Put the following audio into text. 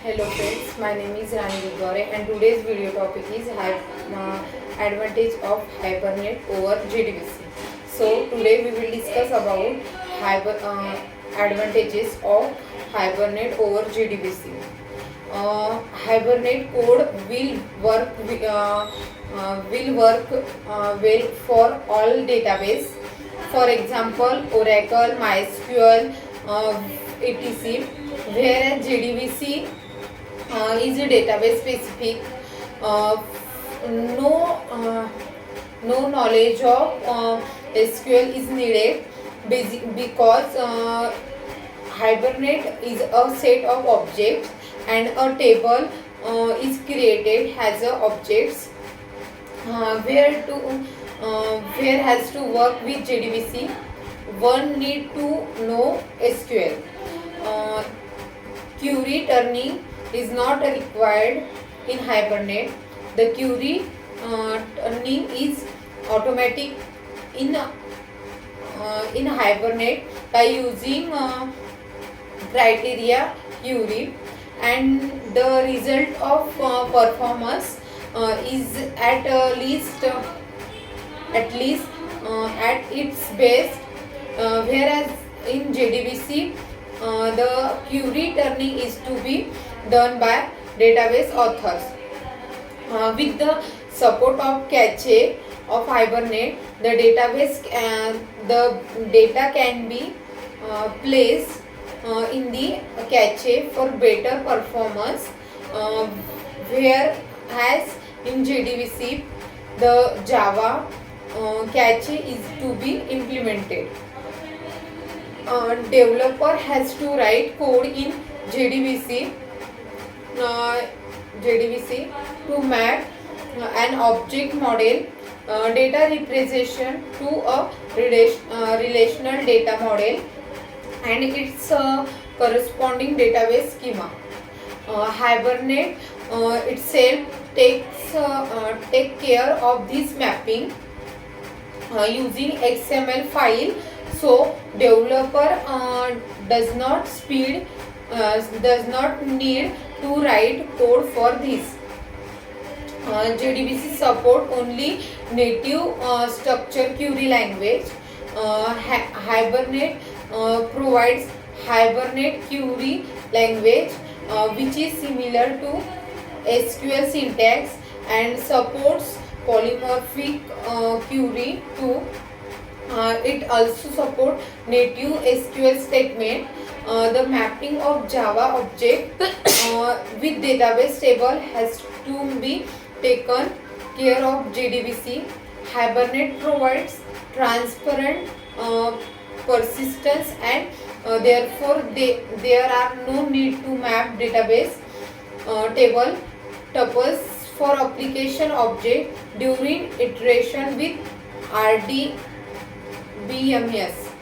Hello friends, my name is Rani Gurgare and today's video topic is advantage of Hibernate over JDBC. So today we will discuss about advantages of Hibernate over JDBC. Hibernate code will work well for all database. For example, Oracle, MySQL, etc. Whereas JDBC is a database specific. Uh, no no knowledge of SQL is needed because Hibernate is a set of objects and a table is created as a objects where has to work with JDBC. One need to know SQL. Uh, Query turning is not required in Hibernate. The query turning is automatic in Hibernate by using criteria query, and the result of performance is at least at its best, whereas in JDBC the query turning is to be done by database authors. With the support of cache of Hibernate, the data can be placed in the cache for better performance, whereas in JDBC the Java cache is to be implemented. Developer has to write code in JDBC to map an object model data representation to a relational data model and its corresponding database schema. Hibernate itself take care of this mapping using XML file, so developer does not need to write code for this. JDBC support only native structure query language. Hibernate provides Hibernate query language which is similar to SQL syntax and supports polymorphic query too. It also supports native SQL statement. The mapping of Java object with database table has to be taken care of JDBC. Hibernate provides transparent persistence and therefore there are no need to map database table tuples for application object during iteration with RDBMS.